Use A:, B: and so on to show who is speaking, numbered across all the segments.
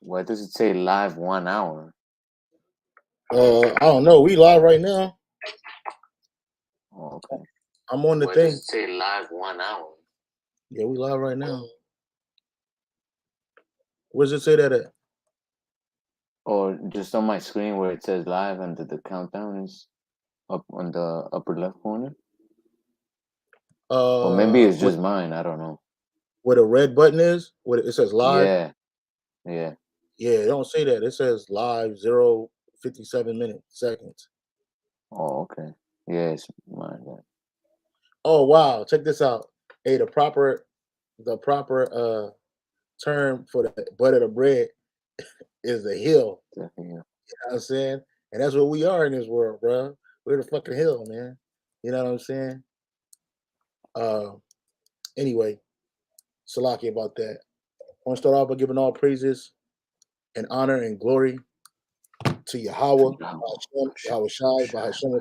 A: Why does it say live 1 hour?
B: I don't know. We live right now.
A: Oh, okay.
B: I'm on the
A: Why
B: thing.
A: does it say live 1 hour?
B: Yeah, we live right now. Where's it say that at?
A: Or just on my screen where it says live and the countdown is up on the upper left corner? Or maybe it's just mine. I don't know.
B: Where the red button is? Where it says live?
A: Yeah. Yeah.
B: Yeah, it don't say that. It says live 0:57 seconds.
A: Oh, okay. Yeah, it's mine. Yeah.
B: Oh wow, check this out. Hey, the proper term for the butt of the bread is the hill.
A: Definitely.
B: You know what I'm saying? And that's what we are in this world, bro. We're the fucking hill, man. You know what I'm saying? Anyway, Salaki about that. I want to start off by giving all praises and honor and glory to Yahweh, Yahweh Shai, Bahashem,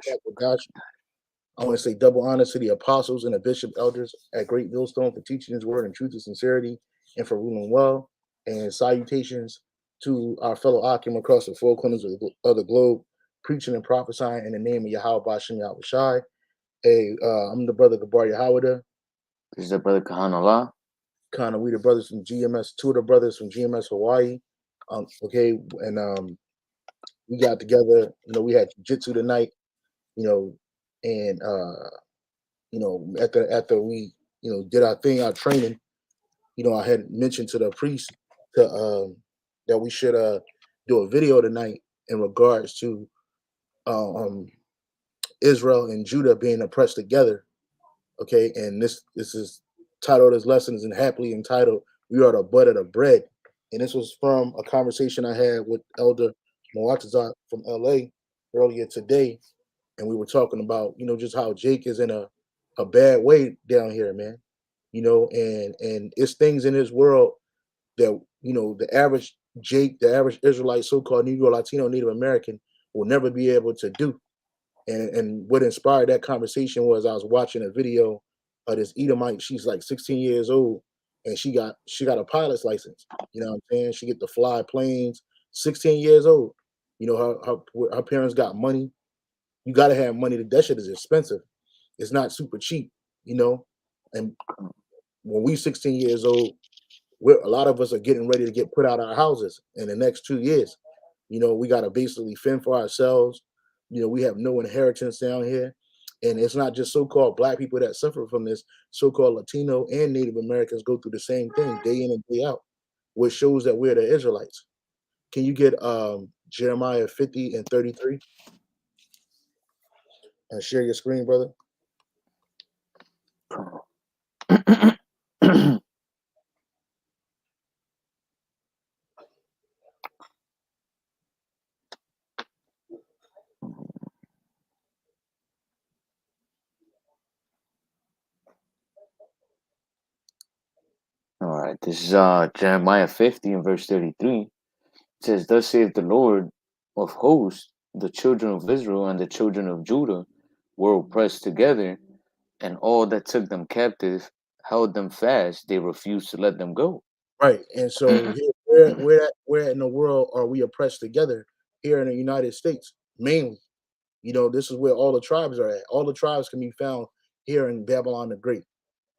B: I want to say double honor to the apostles and the bishop elders at Great Millstone for teaching his word in truth and sincerity and for ruling well. And salutations to our fellow Akim across the four corners of the globe, preaching and prophesying in the name of Yahweh Bashem Yahweh Shai. Hey, I'm the brother Gabar YAHAWADAH.
A: This is the brother Kahanallah.
B: We the brothers from GMS, two of the brothers from GMS Hawaii. Okay, and we got together, we had jiu-jitsu tonight, and after we, did our thing, our training, I had mentioned to the priest that we should do a video tonight in regards to Israel and Judah being oppressed together. Okay, and this is titled, this lesson is happily entitled, "We Are the Butt of the Bread." And this was from a conversation I had with Elder Moatazat from LA earlier today. And we were talking about, just how Jake is in a bad way down here, man. And it's things in this world that, the average Jake, the average Israelite, so-called Negro, Latino, Native American will never be able to do. And what inspired that conversation was I was watching a video of this Edomite. She's like 16 years old, and she got a pilot's license. You know what I'm saying? She get to fly planes. 16 years old. Her parents got money. You got to have money. That shit is expensive. It's not super cheap. And when we 16 years old, a lot of us are getting ready to get put out of our houses in the next 2 years. We got to basically fend for ourselves. We have no inheritance down here. And it's not just so-called Black people that suffer from this. So-called Latino and Native Americans go through the same thing day in and day out, which shows that we're the Israelites. Can you get Jeremiah 50 and 33? And share your screen, brother.
A: All right, this is Jeremiah 50 and verse 33. It says, "Thus saith the Lord of hosts, the children of Israel and the children of Judah were oppressed together, and all that took them captive held them fast. They refused to let them go."
B: Right. And so here, where in the world are we oppressed together? Here in the United States, mainly. This is where all the tribes are at. All the tribes can be found here in Babylon the Great.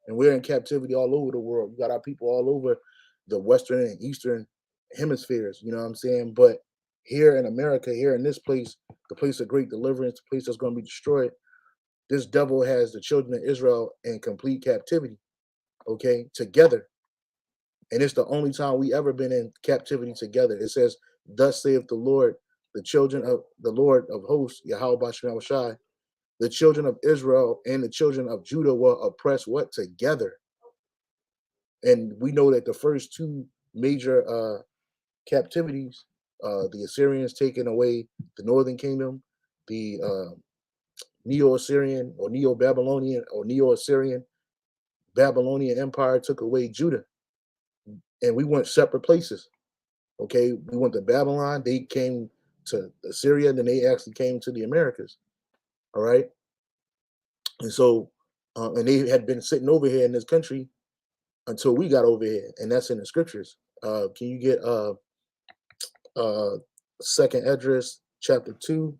B: And we're in captivity all over the world. We got our people all over the Western and Eastern hemispheres, you know what I'm saying? But here in America, here in this place, the place of great deliverance, the place that's going to be destroyed, this devil has the children of Israel in complete captivity, okay, together. And it's the only time we ever been in captivity together. It says, "Thus saith the Lord, the children of the Lord of hosts, Yahweh Bashem Shai, the children of Israel and the children of Judah were oppressed what? Together." And we know that the first two major captivities the Assyrians taking away the northern kingdom, the Neo-Assyrian or Neo-Babylonian or Neo-Assyrian Babylonian Empire took away Judah, and we went separate places. Okay, we went to Babylon, they came to Assyria, and then they actually came to the Americas. All right, and so and they had been sitting over here in this country until we got over here, and that's in the scriptures. Can you get Second Esdras chapter 2?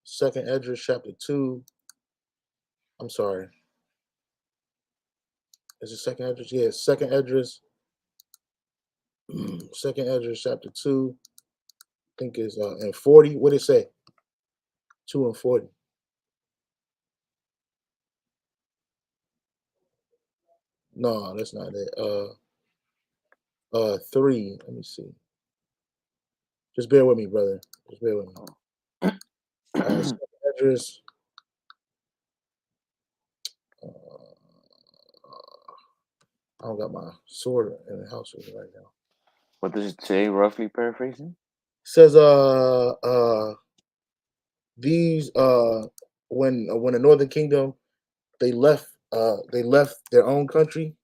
B: Second Esdras chapter 2. I'm sorry. Is it Second Esdras? Yeah, Second Esdras. Second Esdras chapter 2. I think is in 40. What did it say? 2 and 40. No, that's not it. 3. Let me see. Just bear with me, brother. Just bear with me. Second Esdras. I don't got my sword in the house with me right now.
A: What does it say, roughly paraphrasing?
B: It says these when the Northern Kingdom they left their own country.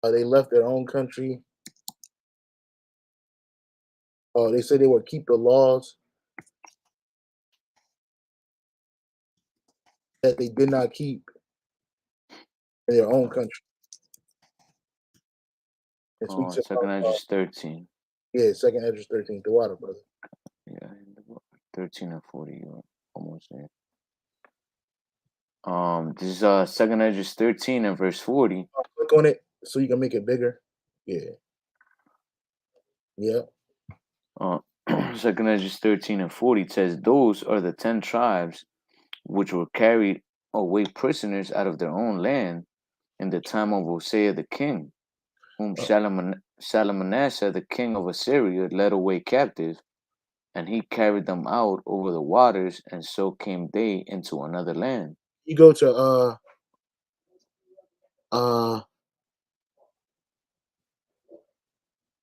B: They left their own country. They said they would keep the laws that they did not keep in their own country. It speaks
A: Second
B: about
A: Esdras 13.
B: yeah, Second Esdras 13. The water, brother.
A: Yeah, 13 and 40. You're almost there. This is Second Esdras 13 and verse 40.
B: Click on it so you can make it bigger. Yeah. Yeah.
A: Second Esdras 13 and 40 says, "Those are the 10 tribes which were carried away prisoners out of their own land in the time of Hosea the king, whom Shalmaneser the king of Assyria led away captive, and he carried them out over the waters, and so came they into another land."
B: You go to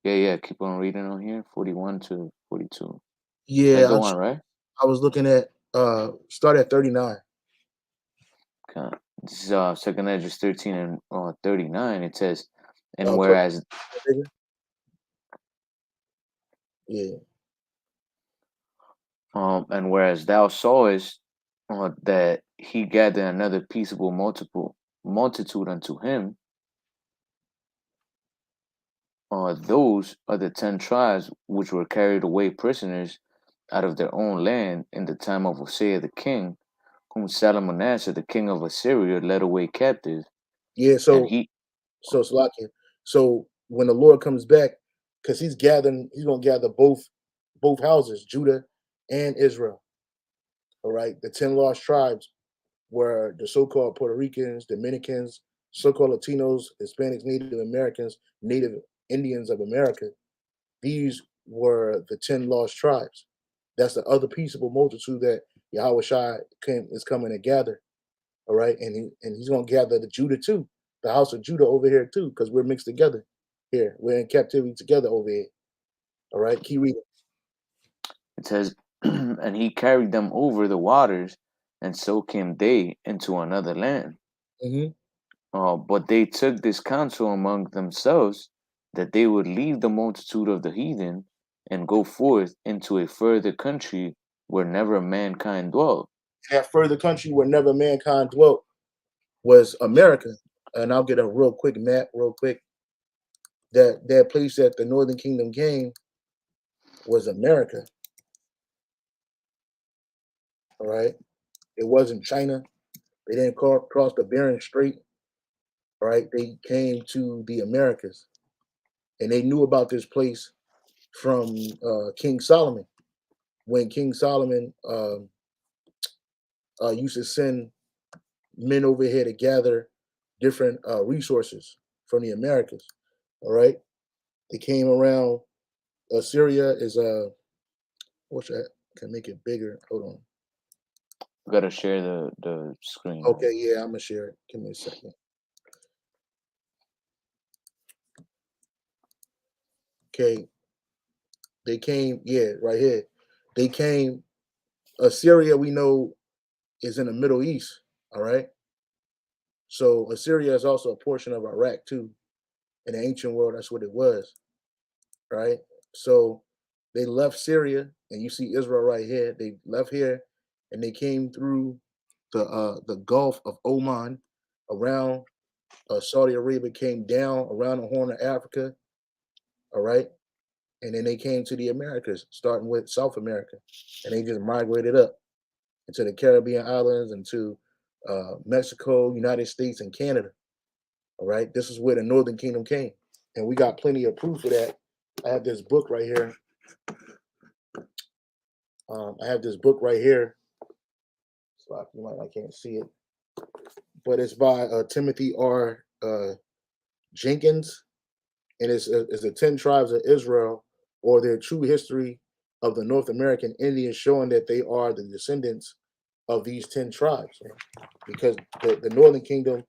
A: Yeah, keep on reading on here, 41 to 42. That's the
B: yeah,
A: one, right?
B: I was looking at start at 39.
A: Okay. This is Second Esdras 13 and 39. It says, "And
B: Click
A: whereas
B: bigger. Yeah.
A: And whereas thou sawest that he gathered another peaceable multitude unto him, those are the 10 tribes which were carried away prisoners out of their own land in the time of Hosea the king, whom Shalmaneser the king of Assyria led away captive,
B: Yeah,
A: and
B: so
A: he
B: Slakia. So when the Lord comes back, because he's gonna gather both houses, Judah and Israel. All right. The 10 lost tribes were the so-called Puerto Ricans, Dominicans, so-called Latinos, Hispanics, Native Americans, Native Indians of America. These were the 10 lost tribes. That's the other peaceable multitude that Yahweh is coming to gather. All right. And he's gonna gather the Judah too, the house of Judah over here too, because we're mixed together here. We're in captivity together over here. All right. Keep reading.
A: it says, "And he carried them over the waters, and so came they into another land.
B: Mm-hmm.
A: But they took this counsel among themselves that they would leave the multitude of the heathen and go forth into a further country where never mankind dwelt."
B: That further country where never mankind dwelt was America. And I'll get a real quick map, real quick. That place that the Northern Kingdom came was America. All right. It wasn't China. They didn't cross the Bering Strait. All right. They came to the Americas. And they knew about this place from King Solomon. When King Solomon used to send men over here to gather different resources from the Americas. All right. They came around. Syria is which I can make it bigger. Hold on.
A: You gotta share the screen.
B: Okay, yeah, I'm gonna share it. Give me a second. Okay. They came, yeah, right here. They came. Assyria, we know, is in the Middle East. All right. So Assyria is also a portion of Iraq too. In the ancient world, that's what it was. Right. So they left Syria, and you see Israel right here. They left here, and they came through the Gulf of Oman, around Saudi Arabia, came down around the Horn of Africa. All right. And then they came to the Americas, starting with South America, and they just migrated up into the Caribbean islands, into Mexico, United States, and Canada. All right, this is where the Northern Kingdom came, and we got plenty of proof of that. I have this book right here. So I can't see it, but it's by Timothy R. Jenkins, and it's the 10 tribes of Israel, or their true history of the North American Indians, showing that they are the descendants of these 10 tribes. Because the Northern Kingdom,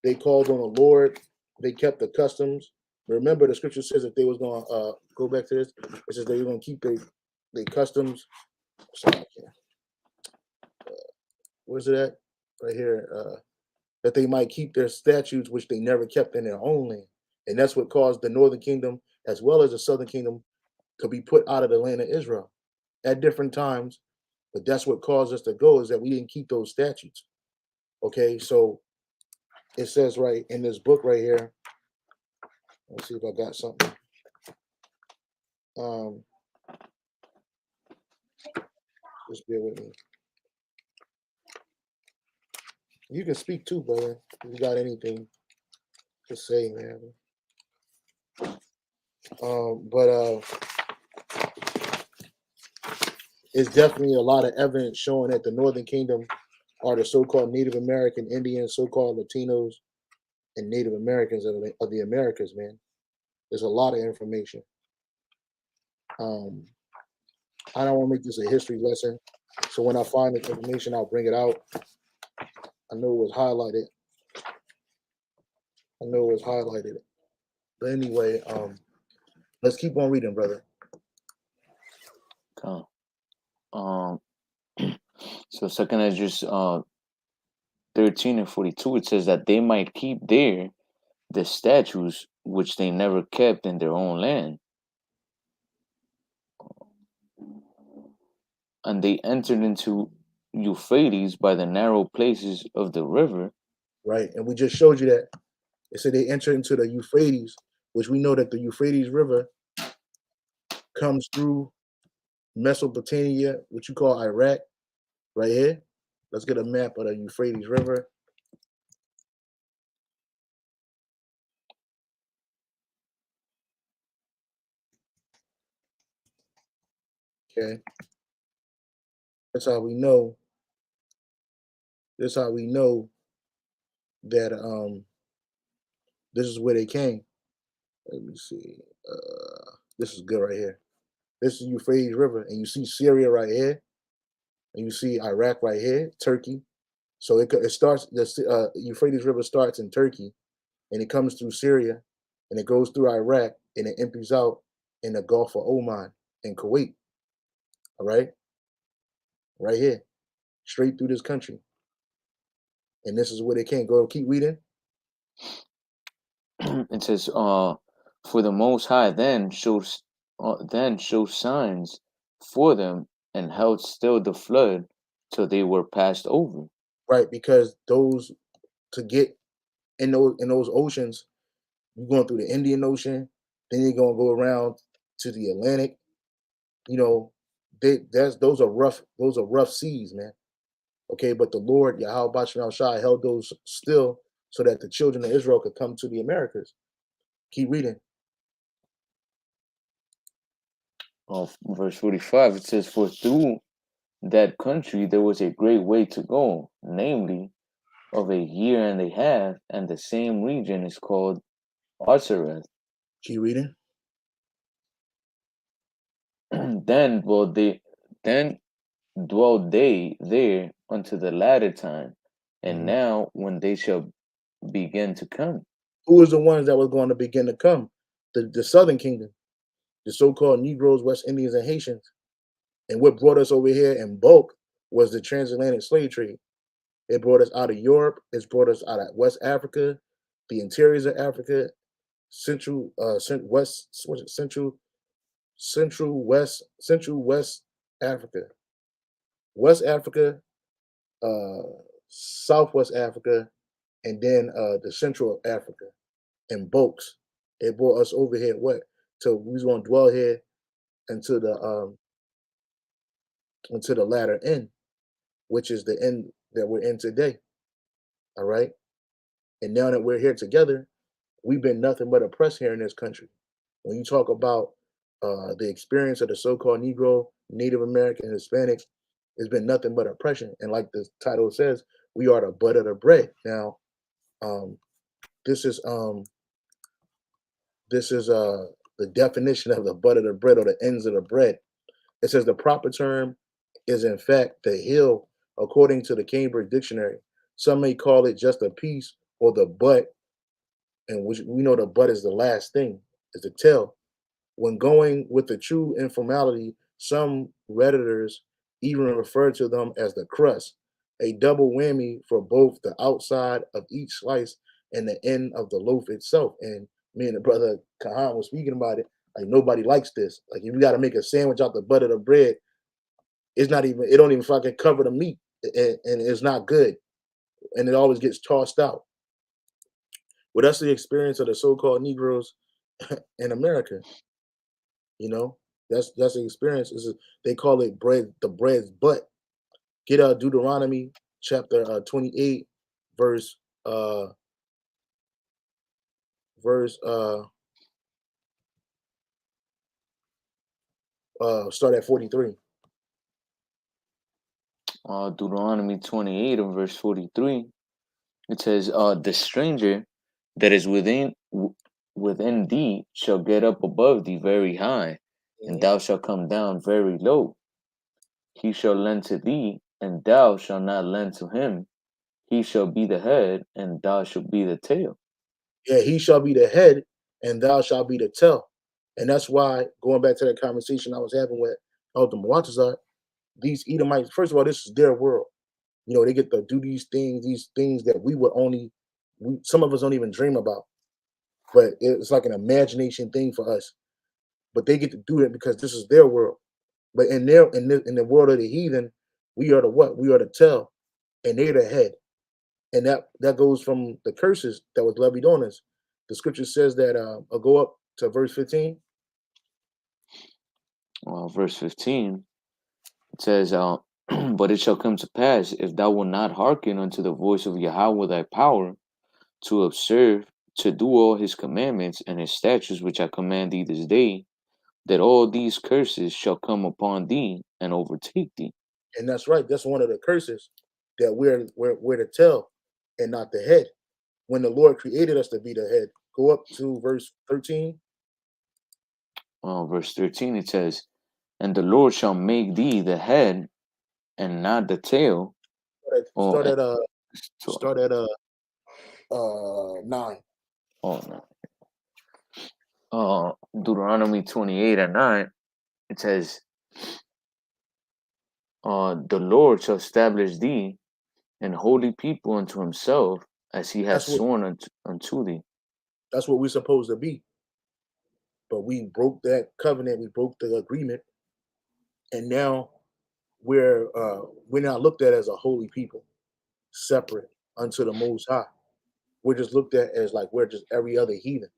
B: they called on the Lord, they kept the customs. Remember, the scripture says that they was going to go back to this. It says they were going to keep their customs. Sorry, where's it at? Right here. That they might keep their statutes, which they never kept in their own land. And that's what caused the Northern Kingdom, as well as the Southern Kingdom, to be put out of the land of Israel at different times. But that's what caused us to go, is that we didn't keep those statutes. Okay, so it says right in this book right here. Let's see if I got something. Just bear with me. You can speak too, brother. If you got anything to say, man. It's definitely a lot of evidence showing that the Northern Kingdom are the so-called Native American Indians, so-called Latinos, and Native Americans of the Americas, man. There's a lot of information. I don't want to make this a history lesson, so when I find the information, I'll bring it out. I know it was highlighted. But anyway, let's keep on reading, brother.
A: So 2 Esdras 13 and 42, it says that they might keep there the statutes which they never kept in their own land. And they entered into Euphrates by the narrow places of the river.
B: Right, and we just showed you that. It said they entered into the Euphrates, which we know that the Euphrates River comes through Mesopotamia, which you call Iraq, right here. Let's get a map of the Euphrates River. Okay. That's how we know. That's how we know that this is where they came. Let me see. This is good right here. This is Euphrates River, and you see Syria right here, and you see Iraq right here, Turkey. So it starts. The Euphrates River starts in Turkey, and it comes through Syria, and it goes through Iraq, and it empties out in the Gulf of Oman and Kuwait. All right, right here, straight through this country, and this is where they came. Go, keep reading.
A: It says, "For the Most High then shows signs for them, and held still the flood till they were passed over."
B: Right, because those to get in those oceans, you're going through the Indian Ocean, then you're gonna go around to the Atlantic. You know, those are rough seas, man. Okay, but the Lord Yahawah held those still so that the children of Israel could come to the Americas. Keep reading.
A: Verse 45, it says, "For through that country there was a great way to go, namely, of a year and a half, and the same region is called Arsareth."
B: Keep reading.
A: Then dwelled they there unto the latter time, and now when they shall begin to come.
B: Who is the ones that were going to begin to come? The Southern Kingdom. the so-called Negroes, West Indians, and Haitians. And what brought us over here in bulk was the transatlantic slave trade. It brought us out of Europe. It's brought us out of West Africa, the interiors of Africa, central West Africa, West Africa, uh, Southwest Africa, and then the Central Africa in bulks. It brought us over here. What? So we was gonna dwell here until the latter end, which is the end that we're in today. All right. And now that we're here together, we've been nothing but oppressed here in this country. When you talk about the experience of the so-called Negro, Native American, Hispanics, it's been nothing but oppression. And like the title says, we are the butt of the bread. Now, this is the definition of the butt of the bread or the ends of the bread. It says the proper term is in fact the heel, according to the Cambridge Dictionary. Some may call it just a piece or the butt, and which we know the butt is the last thing, is the tail. When going with the true informality, some Redditors even refer to them as the crust, a double whammy for both the outside of each slice and the end of the loaf itself. And me and the brother Kahan was speaking about it. Like nobody likes this. Like if you got to make a sandwich out the butt of the bread, it don't even fucking cover the meat, and it's not good, and it always gets tossed out. Well, that's the experience of the so-called Negroes in America. You know, that's the experience. They call it bread, the bread's butt. Get Deuteronomy chapter 28, verse start at 43.
A: Deuteronomy 28 and verse 43. It says, the stranger that is within thee shall get up above thee very high, and thou shalt come down very low. He shall lend to thee, and thou shalt not lend to him. He shall be the head, and thou shalt be the tail.
B: Yeah, he shall be the head, and thou shalt be the tail. And that's why, going back to that conversation I was having with Elder Muatazar, these Edomites, first of all, this is their world. You know, they get to do these things that some of us don't even dream about. But it's like an imagination thing for us. But they get to do it because this is their world. But in the world of the heathen, we are the what? We are the tail, and they're the head. And that goes from the curses that was levied on us. The scripture says that I'll go up to verse 15.
A: Verse 15, it says, but it shall come to pass, if thou wilt not hearken unto the voice of Yahweh thy power, to observe, to do all his commandments and his statutes which I command thee this day, that all these curses shall come upon thee and overtake thee.
B: And that's right. That's one of the curses, that we're the tail and not the head. When the Lord created us to be the head. Go up to verse 13.
A: Verse 13, it says, and the Lord shall make thee the head and not the tail.
B: Start at 9.
A: Deuteronomy 28 and 9, it says, the Lord shall establish thee an holy people unto himself, as he has sworn unto thee.
B: That's what we're supposed to be. But we broke that covenant, we broke the agreement, and now we're not looked at as a holy people, separate unto the Most High. We're just looked at as like we're just every other heathen.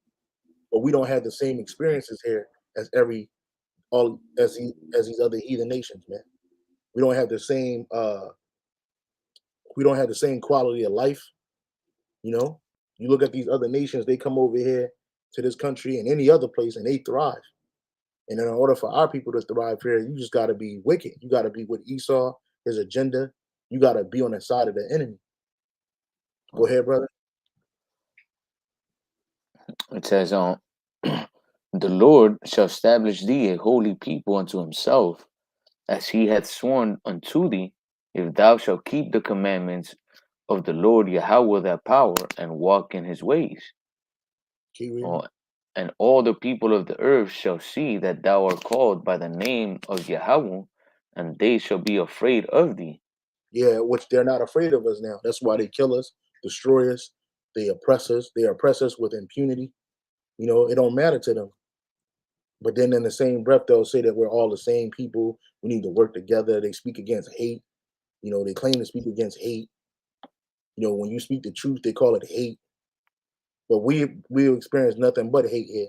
B: But we don't have the same experiences here as these other heathen nations, man. We don't have the same quality of life. You know, you look at these other nations, they come over here to this country and any other place and they thrive. And in order for our people to thrive here, you just got to be wicked. You got to be with Esau, his agenda. You got to be on the side of the enemy. Go ahead, brother.
A: It says, the Lord shall establish thee a holy people unto himself, as he hath sworn unto thee, if thou shalt keep the commandments of the Lord Yahweh thy power, and walk in his ways. And all the people of the earth shall see that thou art called by the name of Yahweh, and they shall be afraid of thee.
B: Yeah, which they're not afraid of us now. That's why they kill us, destroy us, they oppress us. They oppress us with impunity. You know, it don't matter to them. But then in the same breath, they'll say that we're all the same people. We need to work together. They speak against hate. You know, they claim to speak against hate. You know, when you speak the truth, they call it hate. But we experience nothing but hate here.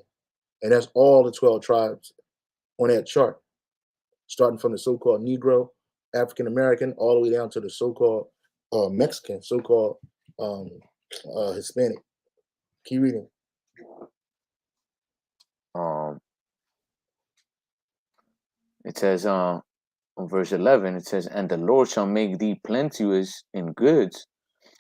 B: And that's all the 12 tribes on that chart, starting from the so-called Negro, African American, all the way down to the so-called Mexican, so-called um, Hispanic. Keep reading.
A: It says, verse 11, it says, and the Lord shall make thee plenteous in goods,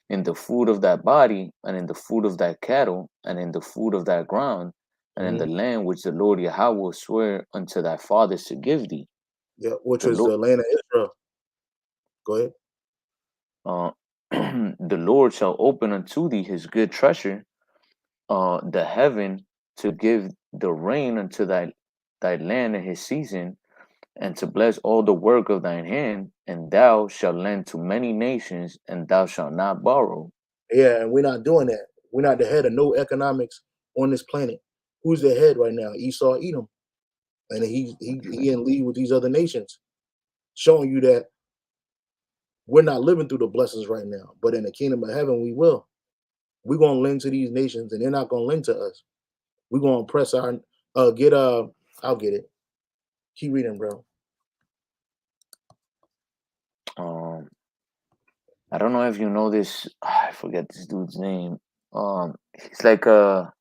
A: in the food of thy body, and in the food of thy cattle, and in the food of thy ground, and in the land which the Lord Yahweh will swear unto thy fathers to give thee.
B: Yeah, which
A: The
B: is
A: Lord,
B: the land of Israel. Go ahead.
A: the Lord shall open unto thee his good treasure, the heaven, to give the rain unto thy land in his season, and to bless all the work of thine hand, and thou shalt lend to many nations, and thou shalt not borrow.
B: Yeah, and we're not doing that. We're not the head of no economics on this planet. Who's the head right now? Esau, Edom, and he in league with these other nations, showing you that we're not living through the blessings right now. But in the kingdom of heaven, we will. We're gonna lend to these nations, and they're not gonna lend to us. We're gonna press our I'll get it. Keep reading, bro.
A: I don't know if you know this. I forget this dude's name. He's like well,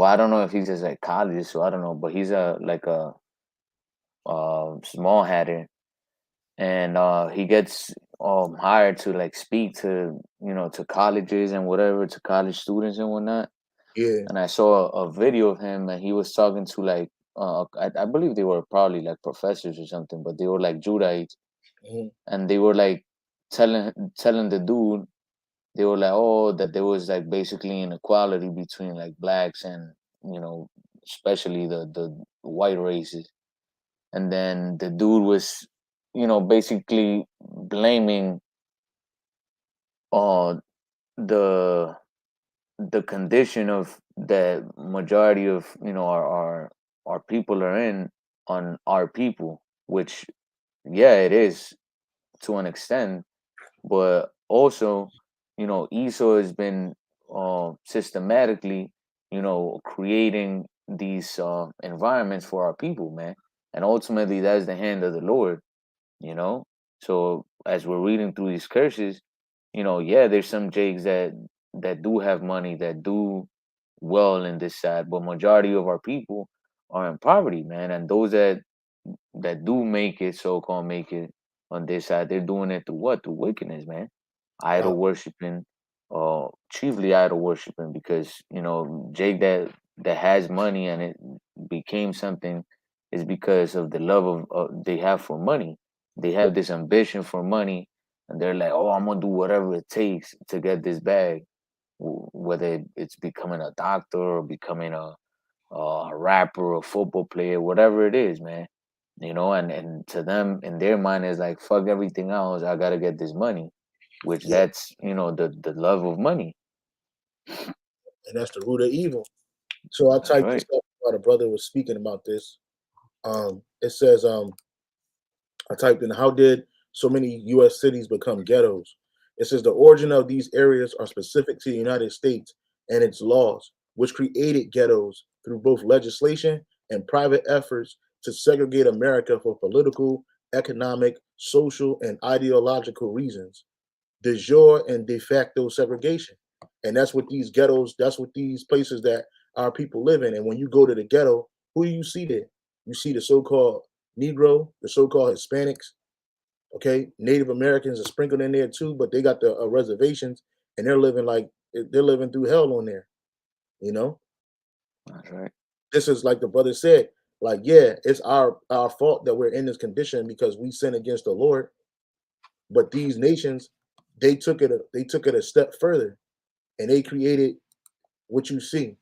A: I don't know if he's a psychologist, so I don't know, but he's a like a small hatter, and he gets hired to like speak to to colleges and whatever, to college students and whatnot.
B: Yeah.
A: And I saw a video of him, and he was talking to like I believe they were probably like professors or something, but they were like Judahites,
B: Mhm.
A: and they were like telling the dude, they were like, oh, that there was like basically inequality between like blacks and especially the white races. And then the dude was basically blaming uh the the condition of the majority of our people are in on our people, which yeah, it is to an extent, but also Esau has been systematically creating these environments for our people, man, and ultimately that's the hand of the Lord. you know so as we're reading through these curses, yeah, there's some jakes that do have money, that do well in this side, but majority of our people are in poverty, man. And those that do make it, so-called make it on this side, they're doing it through what? Through wickedness, man. Idol worshiping, chiefly idol worshiping, because Jake that has money and it became something is because of the love of they have for money. They have this ambition for money, and they're like, oh, I'm gonna do whatever it takes to get this bag, whether it's becoming a doctor or becoming a rapper, a football player, whatever it is, man. And to them, in their mind, is like, fuck everything else. I gotta get this money, which
B: Yeah,
A: that's the love of money.
B: and that's the root of evil. So I
A: That's
B: typed this
A: right.
B: up while the brother was speaking about this. It says, I typed in, how did so many U.S. cities become ghettos? It says the origin of these areas are specific to the United States and its laws, which created ghettos through both legislation and private efforts to segregate America for political, economic, social, and ideological reasons, de jure and de facto segregation. And that's what these ghettos, that's what these places that our people live in. And when you go to the ghetto, who do you see there? You see the so-called Negro, the so-called Hispanics, okay? Native Americans are sprinkled in there too, but they got the reservations, and they're living through hell on there, you know?
A: That's right.
B: This is like the brother said, like, yeah, it's our fault that we're in this condition because we sin against the Lord. But these nations, they took it a step further, and they created what you see.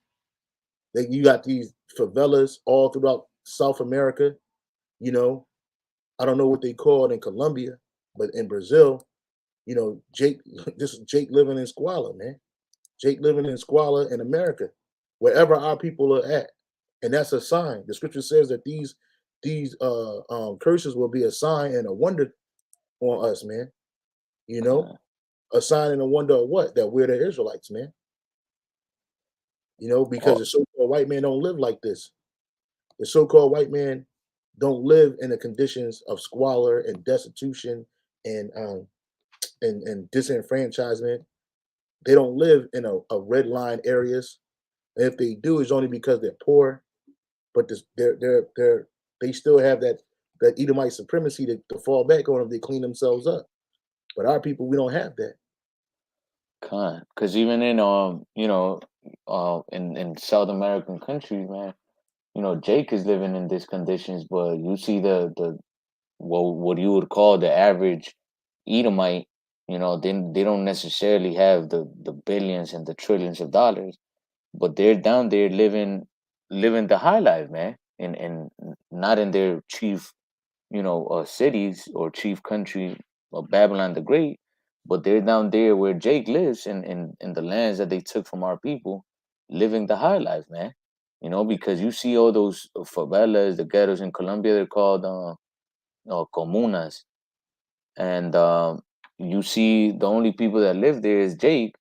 B: You got these favelas all throughout South America. You know, I don't know what they call it in Colombia, but in Brazil, you know, Jake, this is Jake living in squalor, man. Jake living in squalor in America, wherever our people are at, and that's a sign. The scripture says that these curses will be a sign and a wonder on us, man. You know, a sign and a wonder of what? That we're the Israelites, man. You know, because
A: Oh,
B: the so-called white man don't live like this. The so-called white man don't live in the conditions of squalor and destitution and and disenfranchisement. They don't live in a red line areas. And if they do, it's only because they're poor. But they still have that Edomite supremacy to fall back on if they clean themselves up. But our people, we don't have that.
A: because even in in South American countries, man, Jake is living in these conditions, but you see the what you would call the average Edomite, they don't necessarily have the billions and the trillions of dollars, but they're down there living the high life, man, and not in their chief, cities or chief country of Babylon the Great, but they're down there where Jake lives in the lands that they took from our people, living the high life, man. Because you see all those favelas, the ghettos in Colombia, they're called comunas, and you see the only people that live there is Jake.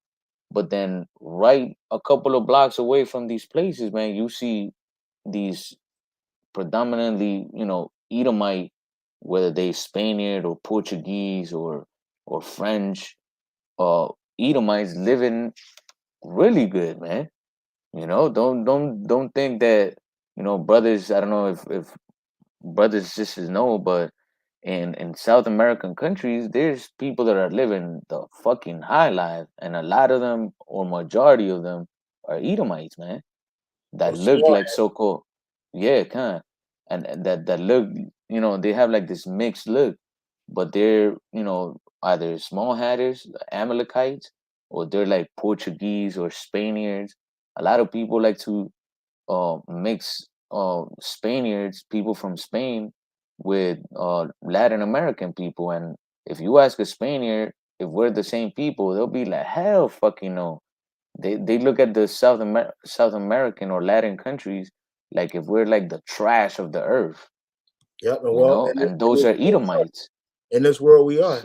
A: But then, right a couple of blocks away from these places, man, you see these predominantly, Edomite, whether they Spaniard or Portuguese or French, uh, Edomites living really good, man. Don't think that brothers. I don't know if brothers and sisters know, but in South American countries, there's people that are living the fucking high life, and a lot of them, or majority of them, are Edomites, man. That
B: Or
A: look
B: small
A: like so-called, yeah, kind, and that look, they have like this mixed look, but they're either small hatters, Amalekites, or they're like Portuguese or Spaniards. A lot of people like to mix Spaniards, people from Spain, with Latin American people. And if you ask a Spaniard if we're the same people, they'll be like, hell fucking no. They look at the South American or Latin countries like if we're like the trash of the earth,
B: Yep, and well,
A: and those are Edomites.
B: in this world we are,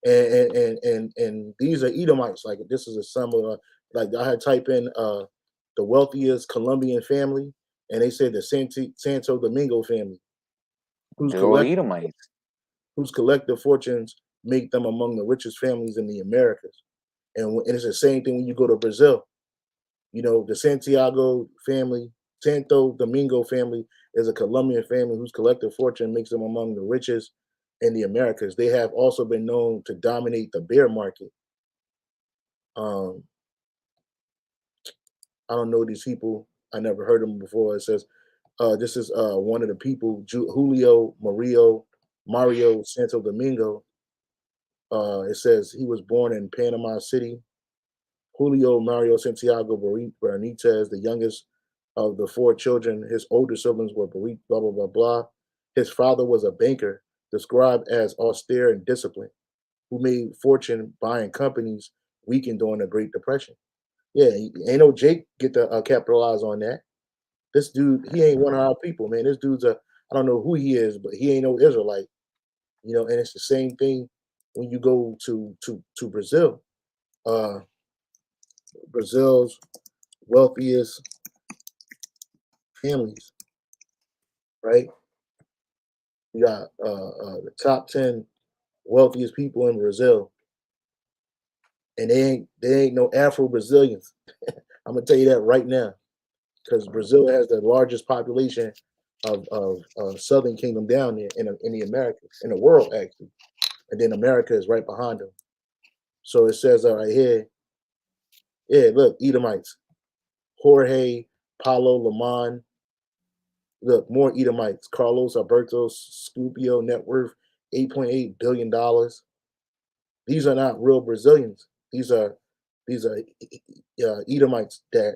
B: and these are Edomites. Like this is a sum of like I had type in the wealthiest Colombian family, and they said the Santo Domingo family, whose
A: They're all
B: collect
A: Edomites.
B: whose collective fortunes make them among the richest families in the Americas. And it's the same thing when you go to Brazil. You know, the Santiago family, Santo Domingo family is a Colombian family whose collective fortune makes them among the richest in the Americas. They have also been known to dominate the bear market. Um, I don't know these people. I never heard of them before. It says this is one of the people, Julio Mario Santo Domingo. It says he was born in Panama City. Julio Mario Santiago Benitez, the youngest of the four children. His older siblings were blah, blah, blah, blah. His father was a banker, described as austere and disciplined, who made fortune buying companies weakened during the Great Depression. Yeah, ain't no Jake get to capitalize on that. This dude, he ain't one of our people, man. This dude's I don't know who he is, but he ain't no Israelite, you know. And it's the same thing when you go to Brazil. Uh, Brazil's wealthiest families, right? You got the top 10 wealthiest people in Brazil, and they ain't no Afro Brazilians. I'm gonna tell you that right now, because Brazil has the largest population of Southern Kingdom down there in the Americas, in the world actually, and then America is right behind them. So it says right here, yeah, look, Edomites, Jorge Paulo Lamon. Look, more Edomites, Carlos Alberto Scupio, net worth $8.8 billion. These are not real Brazilians. These are Edomites that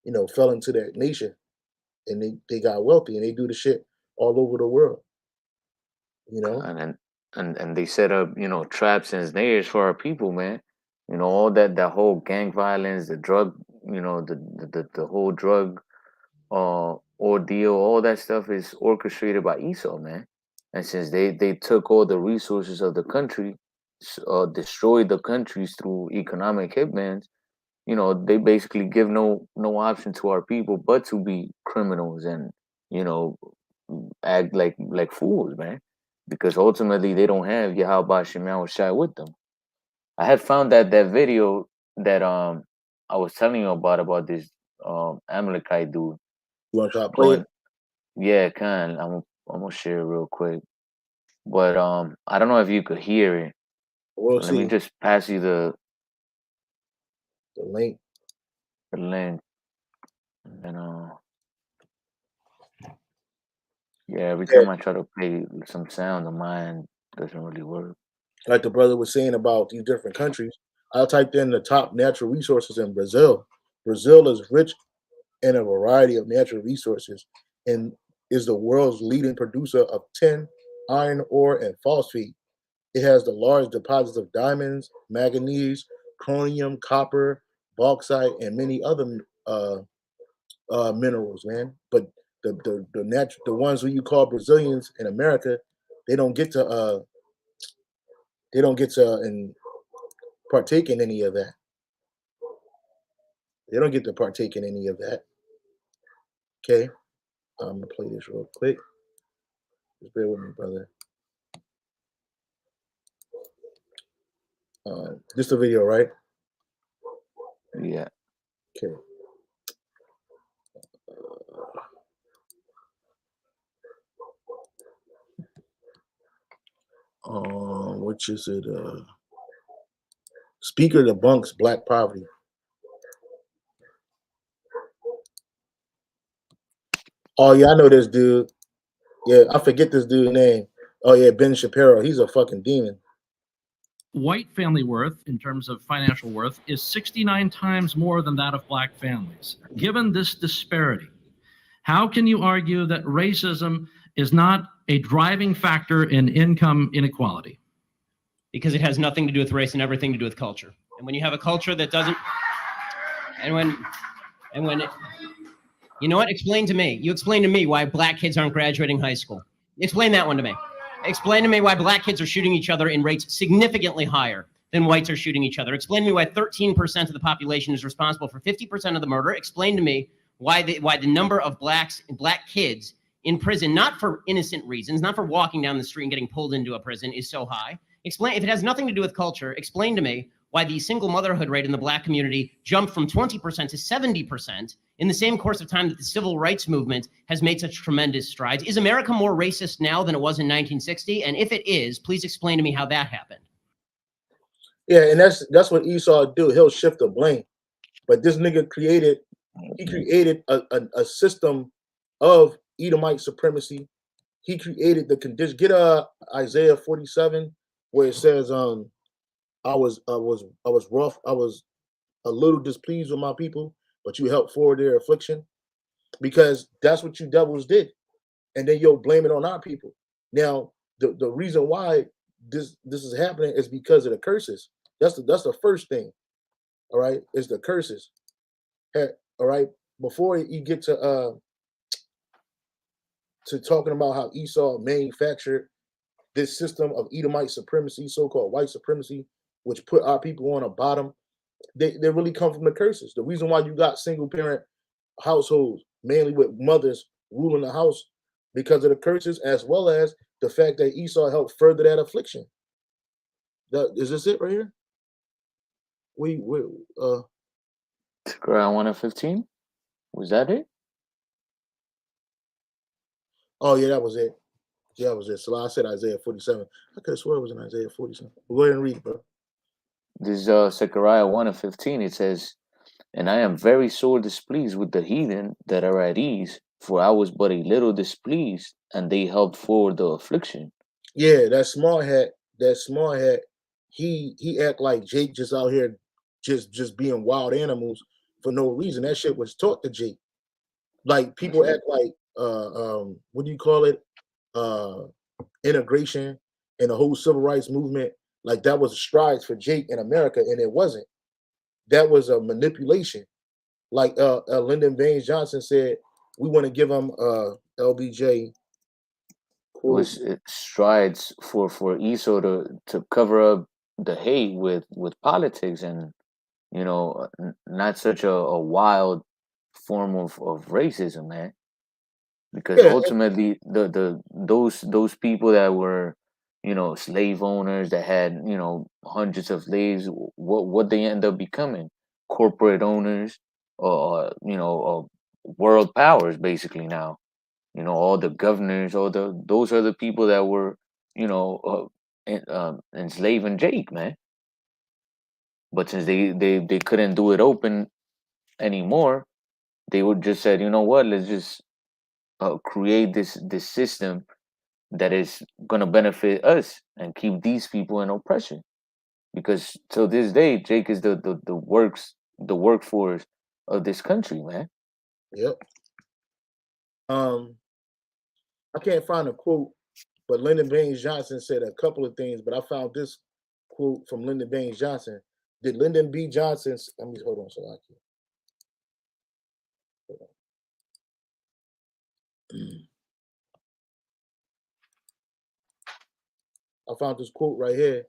B: you know, fell into that nation, and they got wealthy, and they do the shit all over the world. You know,
A: And they set up, you know, traps and snares for our people, man. You know, all that whole gang violence, the drug, you know, the whole drug ordeal, all that stuff is orchestrated by Esau, man. And since they took all the resources of the country, destroyed the countries through economic hitmans, you know, they basically give no option to our people but to be criminals and, you know, act like fools, man. Because ultimately they don't have YAHAWADAH with them. I had found that video that I was telling you about this Amalekite dude
B: you want to try to play
A: going.
B: it?
A: Yeah, kind. I'm gonna share it real quick. But I don't know if you could hear it.
B: We'll
A: Let me
B: see
A: just pass you
B: the link.
A: the link. And yeah, every
B: Yeah,
A: time I try to play some sound, the mine doesn't really work.
B: like the brother was saying about these different countries. I typed in the top natural resources in Brazil. Brazil is rich in a variety of natural resources and is the world's leading producer of tin, iron ore, and phosphate. It has the large deposits of diamonds, manganese, chromium, copper, bauxite, and many other minerals, man. But the ones who you call Brazilians in America, they don't get to and partake in any of that. They don't get to partake in any of that. Okay, I'm gonna play this real quick. Just bear with me, brother. Just a video, right?
A: Yeah.
B: Okay. Which is it? Speaker debunks black poverty. Oh yeah, I know this dude. Yeah, I forget this dude's name. Oh yeah, Ben Shapiro. He's a fucking demon.
C: White family worth, in terms of financial worth, is 69 times more than that of black families. Given this disparity, how can you argue that racism is not a driving factor in income inequality?
D: Because it has nothing to do with race and everything to do with culture. And when you have a culture that doesn't, and when you know what? Explain to me. You explain to me why black kids aren't graduating high school. Explain that one to me. Explain to me why black kids are shooting each other in rates significantly higher than whites are shooting each other. Explain to me why 13% of the population is responsible for 50% of the murder. Explain to me why the number of black kids in prison, not for innocent reasons, not for walking down the street and getting pulled into a prison, is so high. Explain, if it has nothing to do with culture, explain to me why the single motherhood rate in the black community jumped from 20% to 70% in the same course of time that the civil rights movement has made such tremendous strides. Is America more racist now than it was in 1960? And if it is, please explain to me how that happened.
B: Yeah, and that's what Esau do. He'll shift the blame. But this nigga created a system of Edomite supremacy. He created the condition. Get Isaiah 47, where it says, I was rough. I was a little displeased with my people, but you helped forward their affliction, because that's what you devils did, and then you'll blame it on our people. Now, the reason why this is happening is because of the curses. That's the first thing. All right, is the curses. All right, before you get to talking about how Esau manufactured this system of Edomite supremacy, so-called white supremacy, which put our people on a bottom, they really come from the curses. The reason why you got single parent households, mainly with mothers ruling the house, because of the curses, as well as the fact that Esau helped further that affliction. Is this it right here?
A: Around 1 and 15? Was that it?
B: Oh yeah, that was it. Yeah, that was it. So I said Isaiah 47. I could have swore it was in Isaiah 47. Go ahead and read, bro.
A: This Zechariah 1 and 15. It says, "And I am very sore displeased with the heathen that are at ease, for I was but a little displeased, and they helped forward the affliction."
B: Yeah, that small hat, he act like Jake just out here just being wild animals, for no reason. That shit was taught to Jake. Like people act like what do you call it? Integration and the whole civil rights movement, like that was strides for Jake in America, and it wasn't. That was a manipulation. Like Lyndon Baines Johnson said, we want to give him LBJ
A: was strides for Esau to cover up the hate with politics and not such a wild form of racism, man. Because ultimately those people that were slave owners that had hundreds of slaves, what they end up becoming, corporate owners or world powers basically now. All the governors, those are the people that were enslaving Jake, man. But since they couldn't do it open anymore, they would just said, you know what, let's just create this system that is going to benefit us and keep these people in oppression. Because till this day, Jake is the workforce of this country, man.
B: Yep. I can't find a quote, but Lyndon Baines Johnson said a couple of things, but I found this quote from Lyndon Baines Johnson. Did Lyndon B. Johnson's, let me hold on so I can. I found this quote right here.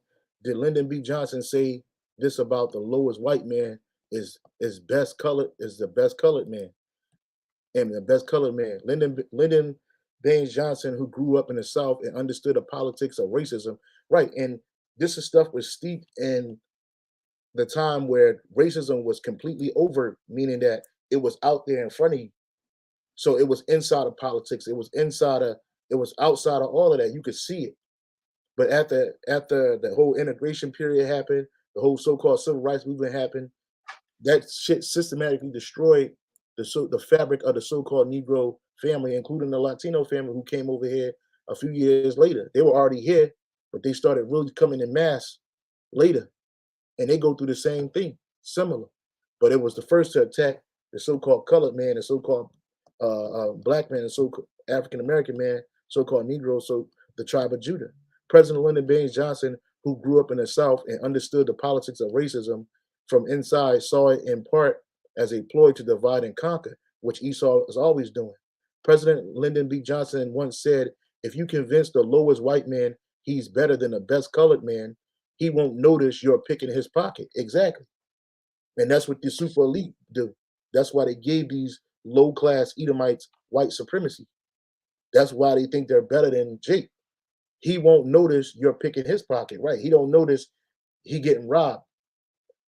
B: Did Lyndon B. Johnson say this about the lowest white man is the best colored man? And the best colored man. Lyndon Baines Johnson, who grew up in the South and understood the politics of racism. Right. And this is stuff was steeped in the time where racism was completely over, meaning that it was out there in front of you. So it was inside of politics. It was outside of all of that. You could see it. But after the whole integration period happened, the whole so-called civil rights movement happened, that shit systematically destroyed the fabric of the so-called Negro family, including the Latino family who came over here a few years later. They were already here, but they started really coming in mass later. And they go through the same thing, similar. But it was the first to attack the so-called colored man, the so-called black man, the so-called African-American man, so-called Negro, so the tribe of Judah. President Lyndon Baines Johnson, who grew up in the South and understood the politics of racism from inside, saw it in part as a ploy to divide and conquer, which Esau is always doing. President Lyndon B. Johnson once said, if you convince the lowest white man he's better than the best colored man, he won't notice you're picking his pocket. Exactly. And that's what the super elite do. That's why they gave these low-class Edomites white supremacy. That's why they think they're better than Jake. He won't notice you're picking his pocket, right? He don't notice he getting robbed.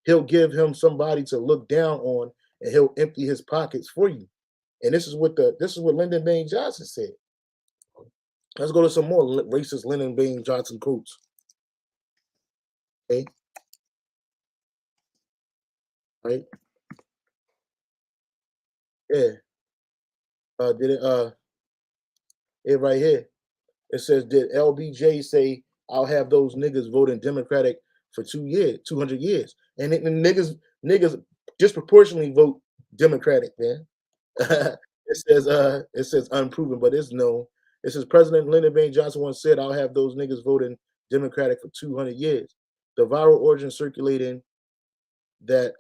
B: He'll give him somebody to look down on, and he'll empty his pockets for you. And this is what Lyndon Baines Johnson said. Let's go to some more racist Lyndon Baines Johnson quotes. Okay. Right. Yeah. It right here. It says, did LBJ say, I'll have those niggas voting Democratic for 200 years? And niggas disproportionately vote Democratic, man. It says unproven, but it's known. It says President Lyndon Baines Johnson once said, I'll have those niggas voting Democratic for 200 years. The viral origin circulating that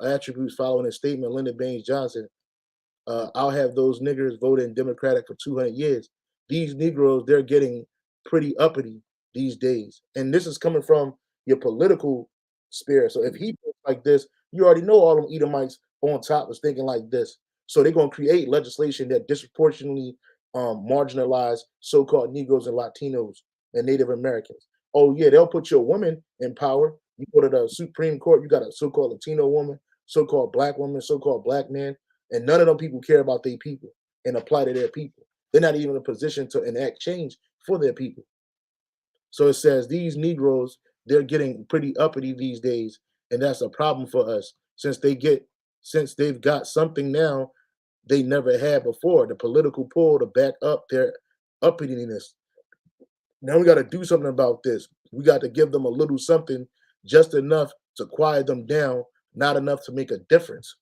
B: attributes following a statement, Lyndon Baines Johnson, I'll have those niggers voting Democratic for 200 years. These Negroes, they're getting pretty uppity these days. And this is coming from your political spirit. So if he thinks like this, you already know all them Edomites on top was thinking like this. So they're going to create legislation that disproportionately marginalize so-called Negroes and Latinos and Native Americans. Oh yeah, they'll put your woman in power. You go to the Supreme Court, you got a so-called Latino woman, so-called black woman, so-called black man, and none of them people care about their people and apply to their people. They're not even in a position to enact change for their people. So it says these Negroes, they're getting pretty uppity these days, and that's a problem for us since they've got something now they never had before, the political pull to back up their uppityness. Now we got to do something about this. We got to give them a little something, just enough to quiet them down, not enough to make a difference.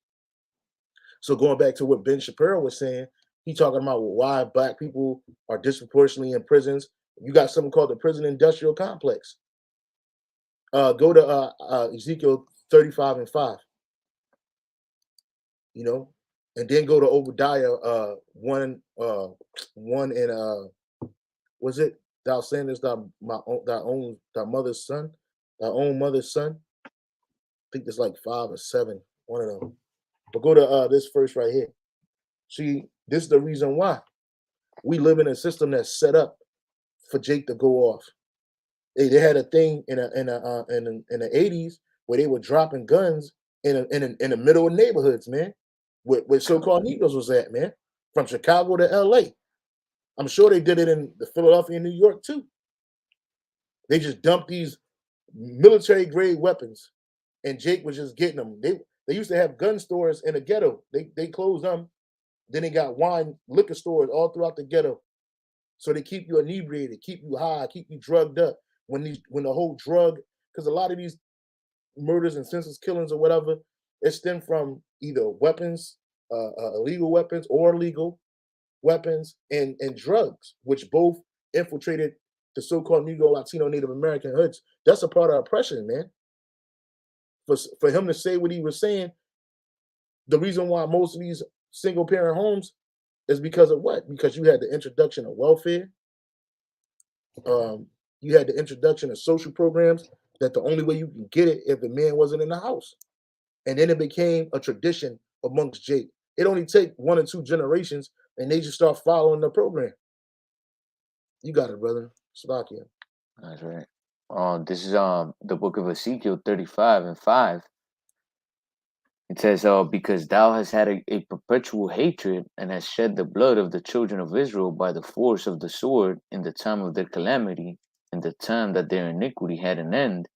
B: So going back to what Ben Shapiro was saying, he talking about why black people are disproportionately in prisons. You got something called the prison industrial complex. Go to Ezekiel 35 and 5. You know, and then go to Obadiah 1 and was it thou sendest thy mother's son, thy own mother's son? I think it's like 5 or 7, one of them. But go to this verse right here. See, this is the reason why we live in a system that's set up for Jake to go off. They had a thing in the 80s where they were dropping guns in the middle of neighborhoods, man, where so-called Negroes was at, man, from Chicago to LA. I'm sure they did it in the Philadelphia and New York too. They just dumped these military grade weapons, and Jake was just getting them. They used to have gun stores in the ghetto. They closed them. Then they got wine liquor stores all throughout the ghetto. So they keep you inebriated, keep you high, keep you drugged up. When the whole drug, because a lot of these murders and senseless killings or whatever, it stem from either weapons, illegal weapons or legal weapons and drugs, which both infiltrated the so-called Negro, Latino, Native American hoods. That's a part of oppression, man. For him to say what he was saying, the reason why most of these single parent homes is because of what? Because you had the introduction of welfare. You had the introduction of social programs that the only way you can get it if the man wasn't in the house. And then it became a tradition amongst Jake. It only take 1 or 2 generations and they just start following the program. You got it, brother. Slovakia.
A: That's right. This is the book of Ezekiel 35 and 5. It says, because thou hast had a perpetual hatred and hast shed the blood of the children of Israel by the force of the sword in the time of their calamity, in the time that their iniquity had an end.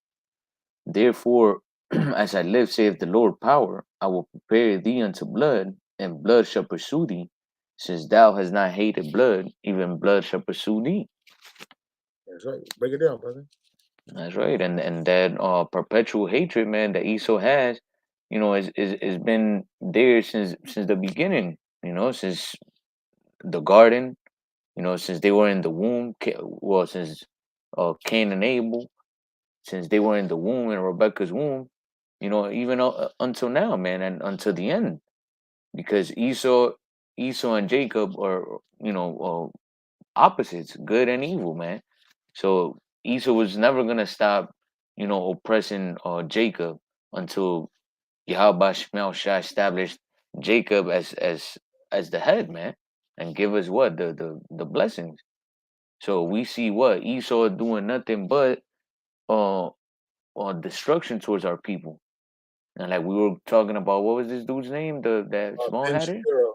A: Therefore, as I live, saith the Lord power, I will prepare thee unto blood, and blood shall pursue thee. Since thou hast not hated blood, even blood shall pursue thee.
B: That's right. Break it down, brother.
A: That's right. And that perpetual hatred, man, that Esau has, is been there since the beginning, since the garden, since they were in the womb, since Cain and Abel, since they were in the womb, in Rebecca's womb, even until now, man, and until the end, because Esau and Jacob are, opposites, good and evil, man. So Esau was never gonna stop, oppressing Jacob until Yahweh Shah established Jacob as the head, man, and give us what the blessings. So we see what Esau doing nothing but uh, destruction towards our people. And like we were talking about, what was this dude's name? That small
B: Ben
A: hatter?
B: Shapiro.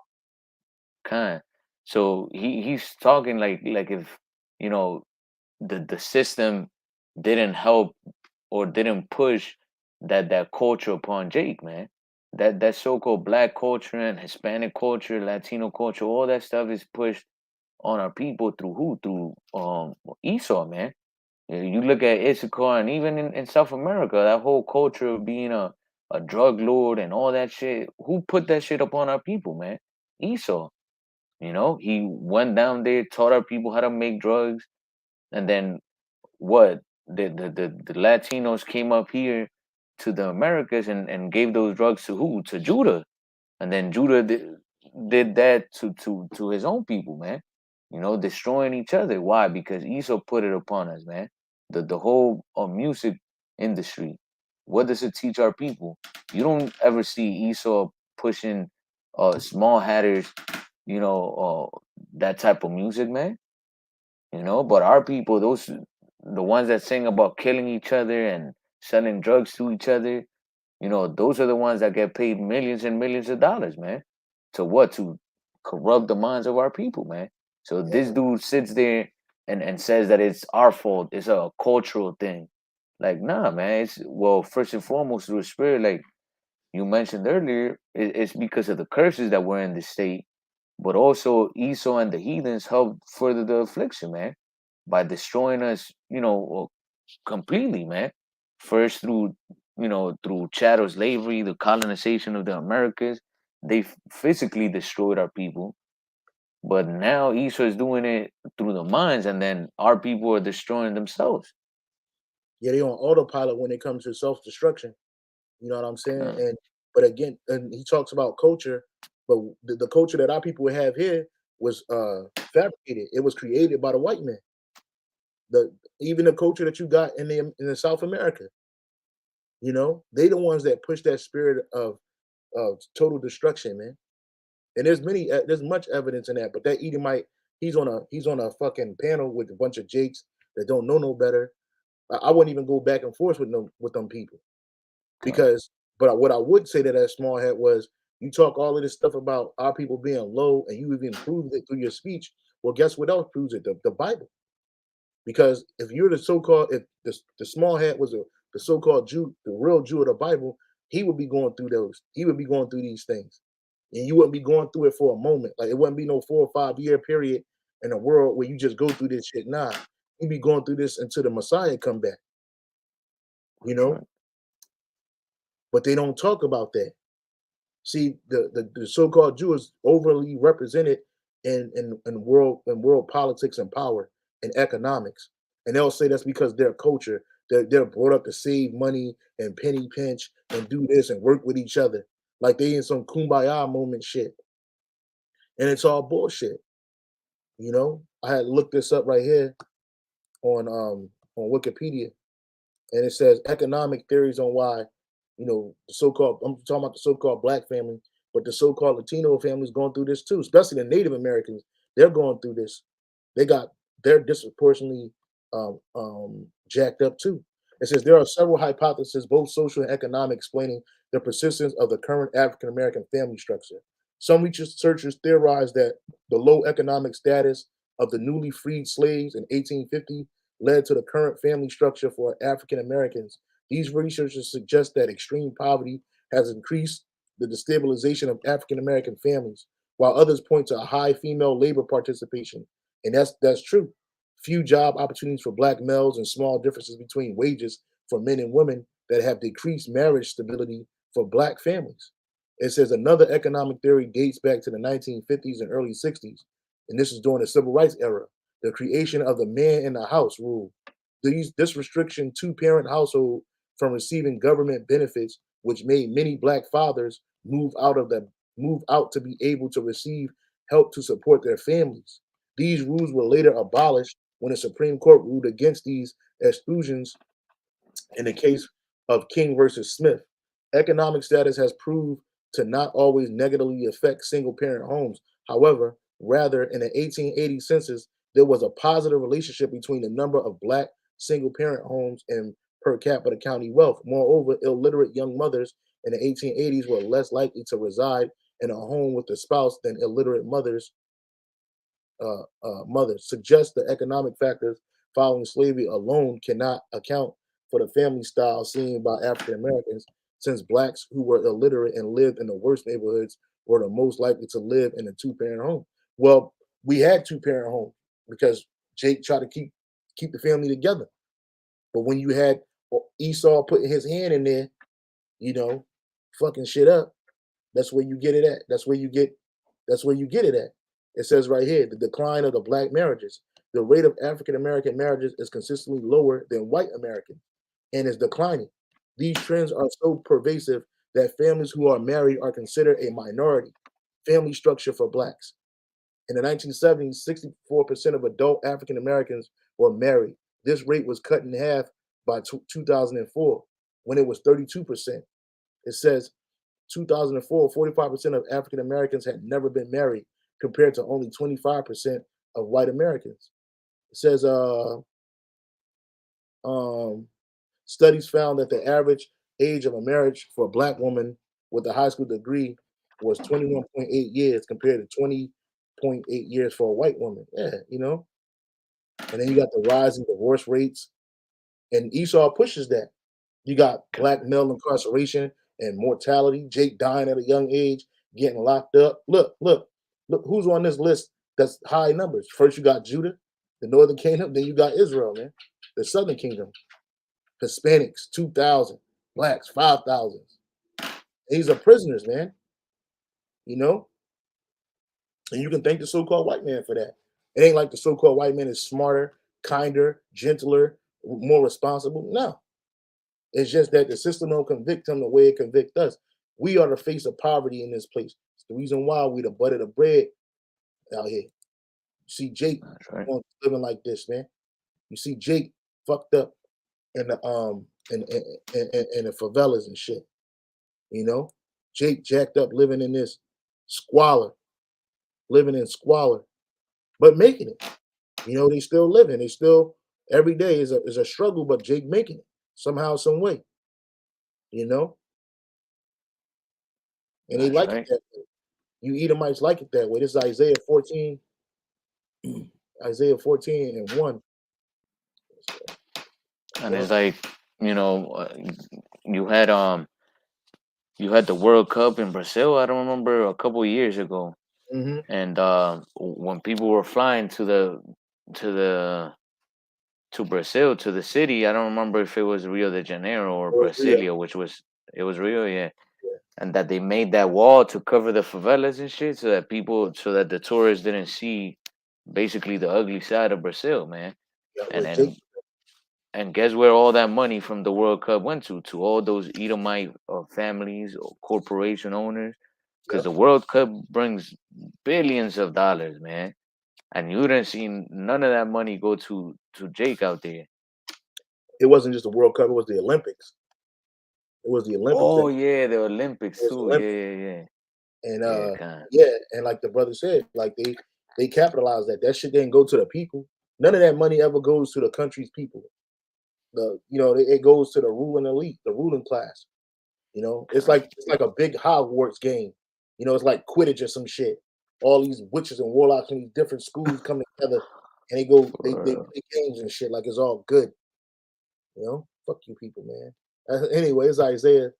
A: Khan. So he's talking like if the system didn't help or didn't push that culture upon Jake, man. That so-called black culture and Hispanic culture, Latino culture, all that stuff is pushed on our people through who? Through Esau, man. You look at Issachar and even in South America, that whole culture of being a drug lord and all that shit. Who put that shit upon our people, man? Esau. He went down there, taught our people how to make drugs, and then what? The Latinos came up here to the Americas and gave those drugs to who? To Judah, and then Judah did that to his own people, man. Destroying each other. Why? Because Esau put it upon us, man. The whole music industry. What does it teach our people? You don't ever see Esau pushing small hatters, that type of music, man. But our people, the ones that sing about killing each other and selling drugs to each other, those are the ones that get paid millions and millions of dollars, man. To what? To corrupt the minds of our people, man. So this dude sits there and says that it's our fault. It's a cultural thing. Like, nah, man. First and foremost, through the spirit, like you mentioned earlier, it's because of the curses that were in the state. But also Esau and the heathens helped further the affliction, man, by destroying us, completely, man. First through chattel slavery, the colonization of the Americas, they physically destroyed our people, but now Esau is doing it through the minds, and then our people are destroying themselves.
B: Yeah, they on autopilot when it comes to self-destruction. You know what I'm saying?
A: Yeah.
B: But again, and he talks about culture, but the culture that our people have here was fabricated. It was created by the white man. Even the culture that you got in the South America, you know, they the ones that push that spirit of total destruction, man. And there's much evidence in that. But that Edomite, he's on a fucking panel with a bunch of jakes that don't know no better. I wouldn't even go back and forth with them people. Because, but what I would say to that small hat was, you talk all of this stuff about our people being low, and you even proved it through your speech. Well, guess what else proves it? The Bible. Because if you're the so-called, if the small hat was the so-called Jew, the real Jew of the Bible, he would be going through those. He would be going through these things, and you wouldn't be going through it for a moment. Like it wouldn't be no 4 or 5 year period in a world where you just go through this shit. Nah, you'd be going through this until the Messiah come back. You know. But they don't talk about that. See, the so-called Jew is overly represented in world politics and power and economics, and they'll say that's because their culture. They're brought up to save money and penny pinch and do this and work with each other, like they in some kumbaya moment shit, and it's all bullshit. You know, I had looked this up right here on Wikipedia, and it says economic theories on why, you know, the so-called, I'm talking about the so-called black family, but the so-called Latino families going through this too, especially the Native Americans. They're going through this. They're disproportionately jacked up too. It says there are several hypotheses, both social and economic, explaining the persistence of the current African American family structure. Some researchers theorize that the low economic status of the newly freed slaves in 1850 led to the current family structure for African Americans. These researchers suggest that extreme poverty has increased the destabilization of African American families, while others point to a high female labor participation. And that's true. Few job opportunities for black males and small differences between wages for men and women that have decreased marriage stability for black families. It says another economic theory dates back to the 1950s and early 60s, and this is during the civil rights era. The creation of the man in the house rule. This restriction two-parent household from receiving government benefits, which made many black fathers move out to be able to receive help to support their families. These rules were later abolished when the Supreme Court ruled against these exclusions in the case of King versus Smith. Economic status has proved to not always negatively affect single-parent homes. However, rather, in the 1880 census, there was a positive relationship between the number of black single-parent homes and per capita county wealth. Moreover, illiterate young mothers in the 1880s were less likely to reside in a home with a spouse than illiterate mothers suggest the economic factors following slavery alone cannot account for the family style seen by African Americans, since blacks who were illiterate and lived in the worst neighborhoods were the most likely to live in a two-parent home. Well, we had two-parent homes because Jake tried to keep the family together. But when you had Esau putting his hand in there, you know, fucking shit up, that's where you get it at. That's where you get it at. It says right here, the decline of the black marriages. The rate of African American marriages is consistently lower than white American and is declining. These trends are so pervasive that families who are married are considered a minority family structure for blacks. In the 1970s, 64% of adult African Americans were married. This rate was cut in half by 2004 when it was 32%. It says 2004, 45% of African Americans had never been married, compared to only 25% of white Americans. It says studies found that the average age of a marriage for a black woman with a high school degree was 21.8 years compared to 20.8 years for a white woman. Yeah, you know. And then you got the rise in divorce rates, and Esau pushes that. You got black male incarceration and mortality, Jake dying at a young age, getting locked up. Look who's on this list that's high numbers. First, you got Judah, the northern kingdom, then you got Israel, man, the southern kingdom. Hispanics, 2,000, blacks, 5,000. These are prisoners, man. you know? And you can thank the so-called white man for that. It ain't like the so-called white man is smarter, kinder, gentler, more responsible. No. It's just that the system don't convict him the way it convicts us. We are the face of poverty in this place. It's the reason why we the butt of the bread out here. You see Jake living like this, man. You see Jake fucked up in the in the favelas and shit. You know, Jake jacked up living in this squalor, living in squalor, but making it. You know, they still living. They still every day is a struggle, but Jake making it somehow, some way. You know, and they like it that way. You Edomites like it that way. This is Isaiah 14, Isaiah 14 and 1.
A: And it's like, you know, you had the World Cup in Brazil. I don't remember a couple of years ago, and when people were flying to Brazil, to the city, I don't remember if it was Rio de Janeiro or Brasilia, which was it was Rio, yeah. And that they made that wall to cover the favelas and shit, so that the tourists didn't see basically the ugly side of Brazil, man. And guess where all that money from the World Cup went to? To all those Edomite families or corporation owners, because the World Cup brings billions of dollars, man. And you didn't see none of that money go to Jake out there.
B: It wasn't just the World Cup; it was the Olympics. It was the Olympics.
A: Oh yeah, the Olympics too. Olympics. Yeah.
B: And and like the brother said, like they capitalized that. That shit didn't go to the people. None of that money ever goes to the country's people. It goes to the ruling elite, the ruling class. You know, it's like a big Hogwarts game. You know, it's like Quidditch or some shit. All these witches and warlocks from these different schools come together and they play games and shit like it's all good. You know, fuck you people, man. Anyway, it's Isaiah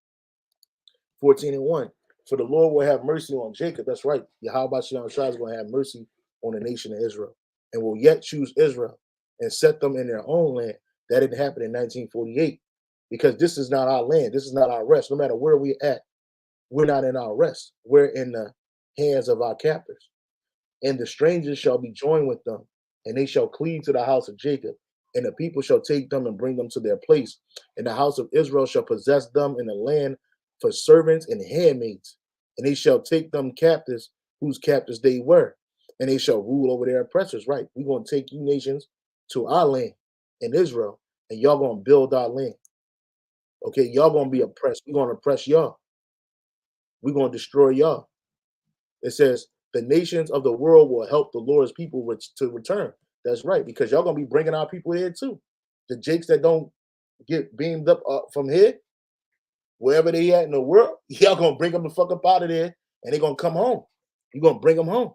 B: 14 and 1. For the Lord will have mercy on Jacob. That's right. YAHAWADAH is going to have mercy on the nation of Israel and will yet choose Israel and set them in their own land. That didn't happen in 1948 because this is not our land. This is not our rest. No matter where we're at, we're not in our rest. We're in the hands of our captors. And the strangers shall be joined with them, and they shall cleave to the house of Jacob. And the people shall take them and bring them to their place. And the house of Israel shall possess them in the land for servants and handmaids. And they shall take them captives, whose captives they were. And they shall rule over their oppressors. Right. We're going to take you nations to our land in Israel, and y'all going to build our land. Okay, y'all going to be oppressed. We're going to oppress y'all. We're going to destroy y'all. It says, the nations of the world will help the Lord's people to return. That's right, because y'all going to be bringing our people here too. The Jakes that don't get beamed up from here, wherever they at in the world, y'all going to bring them the fuck up out of there, and they're going to come home. You're going to bring them home.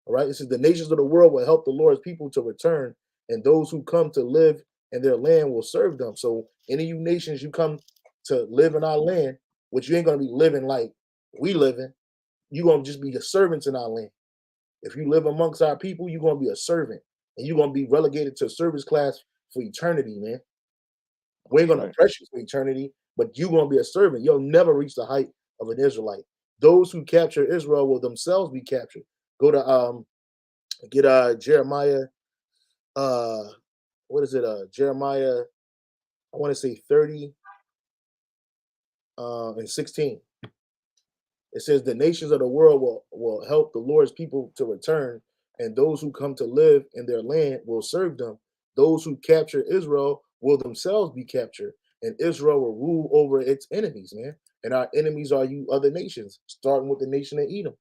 B: All right, it says, the nations of the world will help the Lord's people to return, and those who come to live in their land will serve them. So any of you nations you come to live in our land, which you ain't going to be living like we living, you're going to just be the servants in our land. If you live amongst our people, you're going to be a servant, and you're going to be relegated to a service class for eternity, man. We ain't going to oppress you for eternity, but you're going to be a servant. You'll never reach the height of an Israelite. Those who capture Israel will themselves be captured. Go to get Jeremiah. What is it? Jeremiah, I want to say 30 and 16. It says the nations of the world will help the Lord's people to return, and those who come to live in their land will serve them. Those who capture Israel will themselves be captured, and Israel will rule over its enemies, man. And our enemies are you other nations, starting with the nation of Edom.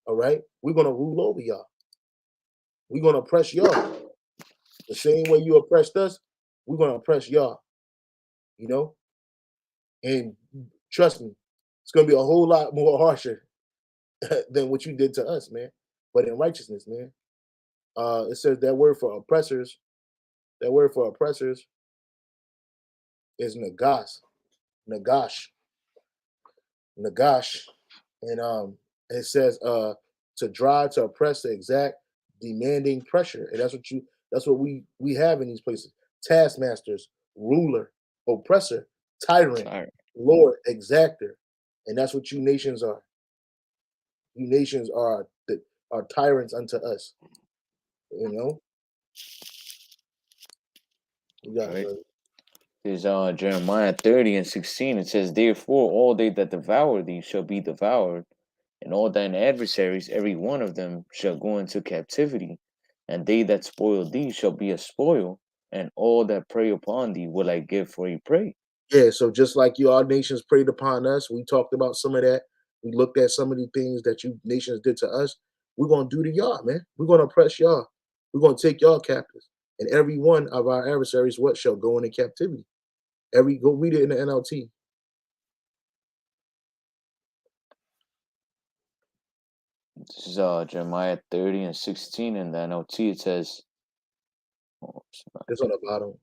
B: All right? We're going to rule over y'all. We're going to oppress y'all. The same way you oppressed us, we're going to oppress y'all. You know? And trust me, it's going to be a whole lot more harsher than what you did to us, man. But in righteousness, man. It says that word for oppressors is nagash. And it says to drive, to oppress, to exact, demanding pressure. And that's what we have in these places. Taskmasters, ruler, oppressor, tyrant, Lord, exactor. And that's what you nations are. You nations are tyrants unto us. You know. You got
A: Right.
B: it,
A: There's Jeremiah 30:16. It says, "Therefore all they that devour thee shall be devoured, and all thine adversaries, every one of them, shall go into captivity, and they that spoil thee shall be a spoil, and all that prey upon thee will I give for a prey."
B: Yeah, so just like you, our nations preyed upon us. We talked about some of that. We looked at some of the things that you nations did to us. We're gonna do to y'all, man. We're gonna oppress y'all. We're gonna take y'all captives. And every one of our adversaries, what shall go into captivity? Go read it in the NLT.
A: This is Jeremiah 30:16 in the NLT. It says,
B: It's on the bottom.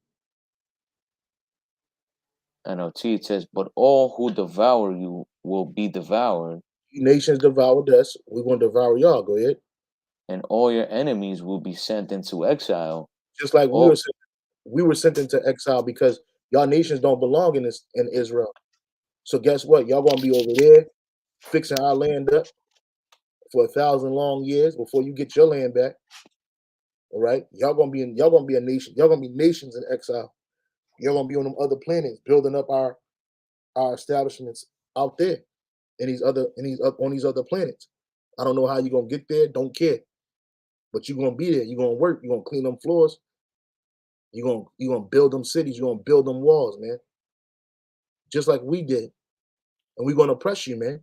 A: NLT, it says, "But all who devour you will be devoured,
B: You nations devoured us. We're gonna devour y'all. Go ahead.
A: and all your enemies will be sent into exile."
B: Just like
A: All
B: we were sent into exile because y'all nations don't belong in Israel. So guess what? Y'all gonna be over there fixing our land up for 1,000 long years before you get your land back. All right, y'all gonna be a nation. Y'all gonna be nations in exile. Y'all gonna be on them other planets, building up our establishments out there in on these other planets. I don't know how you're gonna get there. Don't care, but you're gonna be there. You're gonna work. You're gonna clean them floors. You're gonna build them cities. You're gonna build them walls, man. Just like we did, and we're gonna oppress you, man.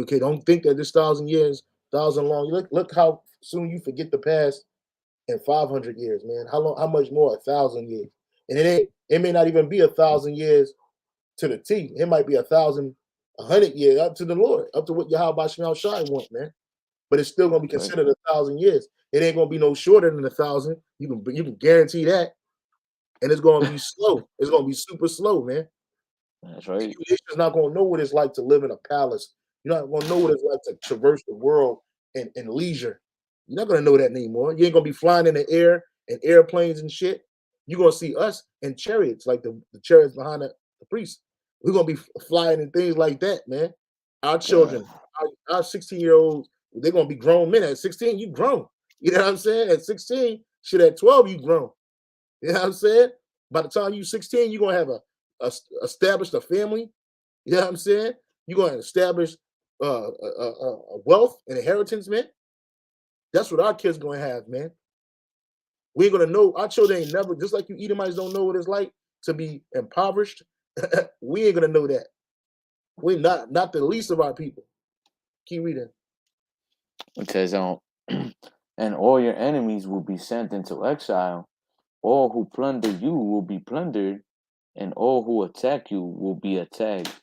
B: Okay, don't think that this 1,000 years, 1,000 long. Look how soon you forget the past in 500 years, man. How much more? 1,000 years, and it may not even be 1,000 years to the T. It might be 100 years up to the Lord, up to what YAHAWADAH want, man. But it's still gonna be considered 1,000 years. It ain't gonna be no shorter than 1,000. You can guarantee that, and it's gonna be slow. It's gonna be super slow, man.
A: That's right.
B: You're just not gonna know what it's like to live in a palace. You're not gonna know what it's like to traverse the world in leisure. You're not gonna know that anymore. You ain't gonna be flying in the air in airplanes and shit. You're gonna see us in chariots, like the chariots behind the priests. We're gonna be flying in things like that, man. Our children, our 16-year-olds, they're gonna be grown men. At 16, you grown. You know what I'm saying? At 16, shit, at 12, you grown. You know what I'm saying? By the time you 16, you're gonna have established a family. You know what I'm saying? You're gonna establish a wealth and inheritance, man. That's what our kids gonna have, man. We ain't gonna know. Our children ain't never, just like you Edomites don't know what it's like to be impoverished. We ain't gonna know that. We're not the least of our people. Keep reading.
A: It says, "And all your enemies will be sent into exile. All who plunder you will be plundered, and all who attack you will be attacked."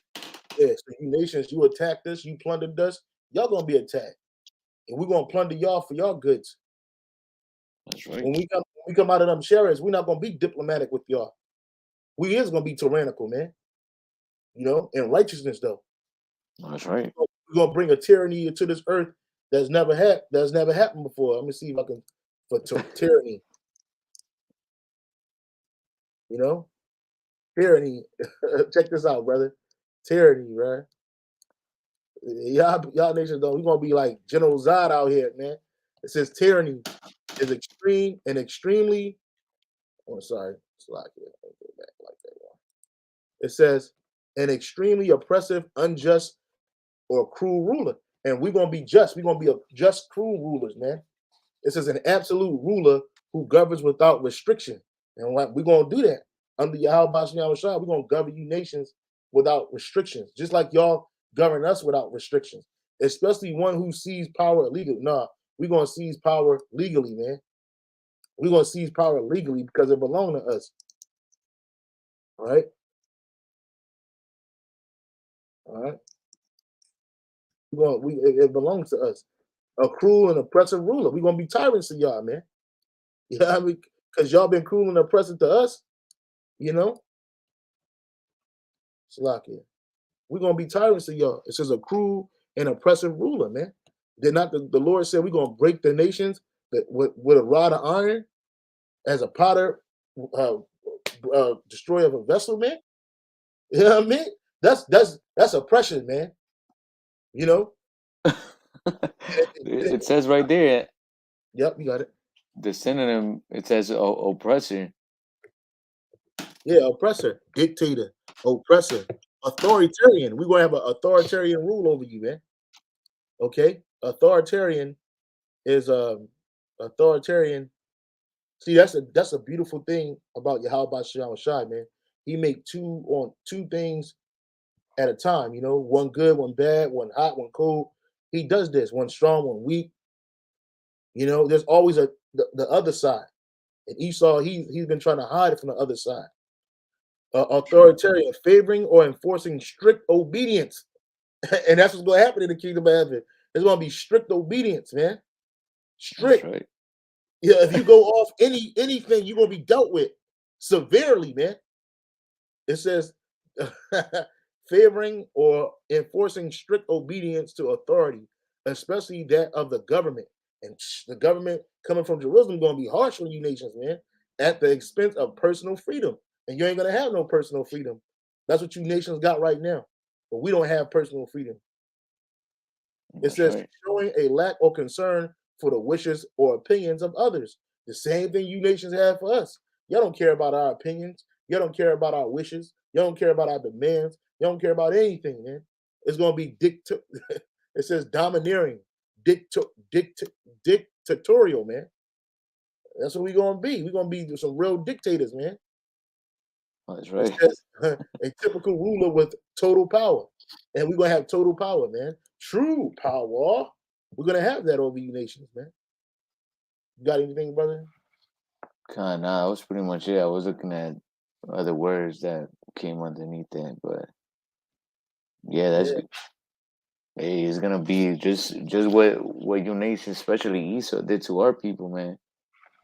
B: Yeah, so you nations, you attacked us, you plundered us, y'all gonna be attacked. And we're gonna plunder y'all for y'all goods.
A: That's right.
B: When we come out of them chariots, we're not gonna be diplomatic with y'all. We is gonna be tyrannical, man. You know, in righteousness though.
A: That's right.
B: We're gonna bring a tyranny to this earth that's never happened before. Let me see if I can for tyranny. You know, tyranny. Check this out, brother. Tyranny, right? Y'all nations though, we're gonna be like General Zod out here, man. It says tyranny is extreme and extremely. Oh, sorry, slack here. Go back like that one. It says an extremely oppressive, unjust, or cruel ruler, and we're gonna be just. We're gonna be a just, cruel rulers, man. It says an absolute ruler who governs without restriction, and we're gonna do that under YAHAWADAH. We're gonna govern you nations without restrictions, just like y'all govern us without restrictions. Especially one who sees power illegally. Nah, we're gonna seize power legally, man. We're gonna seize power legally because it belongs to us. All right. All right. It belongs to us. A cruel and oppressive ruler. We're gonna be tyrants to y'all, man. You know what I mean? Because y'all been cruel and oppressive to us, you know. Slovakia. We're gonna be tyrants to y'all. It says a cruel and oppressive ruler, man. Did not the Lord said we're gonna break the nations with a rod of iron as a potter destroyer of a vessel, man? You know what I mean? That's oppression, man. You know,
A: It says right there,
B: Yep, you got it.
A: the synonym, it says oppressor.
B: Yeah, oppressor, dictator, oppressor, authoritarian. We're gonna have an authoritarian rule over you, man. Okay, authoritarian is authoritarian. See, that's a beautiful thing about YAHAWADAH, man. He make two things at a time. You know, one good, one bad, one hot, one cold. He does this. One strong, one weak. You know, there's always the other side. And Esau, he's been trying to hide it from the other side. Authoritarian, favoring or enforcing strict obedience. And that's what's going to happen in the kingdom of heaven. There's going to be strict obedience, man. Strict.
A: That's right.
B: Yeah, if you go off anything, you're going to be dealt with severely, man. It says favoring or enforcing strict obedience to authority, especially that of the government. And the government coming from Jerusalem going to be harsh on you nations, man, at the expense of personal freedom. And you ain't going to have no personal freedom. That's what you nations got right now. But we don't have personal freedom. It says
A: right.
B: Showing a lack or concern for the wishes or opinions of others. The same thing you nations have for us. Y'all don't care about our opinions. Y'all don't care about our wishes. Y'all don't care about our demands. Y'all don't care about anything, man. It's going to be it says domineering, dictatorial, man. That's what we're going to be. We're going to be some real dictators, man.
A: That's right.
B: It says, a typical ruler with total power. And we're going to have total power, man. True power. We're going to have that over you nations, man. You got anything, brother?
A: Nah, that was pretty much it. I was looking at other words that came underneath that, but yeah, that's hey, it's gonna be just what your nation, especially Esau, did to our people, man.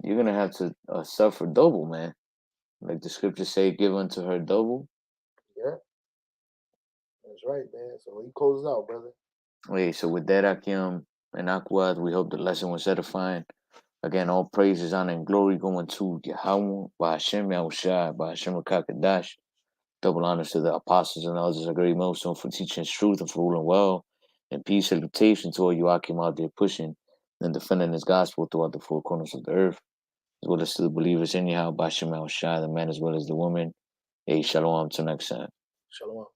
A: You're gonna have to suffer double, man. Like the scriptures say, give unto her double.
B: Yeah, that's right, man. So he closes out, brother.
A: Wait, so with that, Akim and Akwad, we hope the lesson was edifying. Again, all praises, honor, and glory going to Yahweh, by Hashem Yahushua, by Hashem Kakadash. Double honors to the apostles and others, a great milestone for teaching truth and for ruling well. And peace, salutation to all you Akim out there pushing and defending his gospel throughout the four corners of the earth, as well as to the believers anyhow, by Hashem Yahushua, the man as well as the woman. Hey, shalom, till next time.
B: Shalom.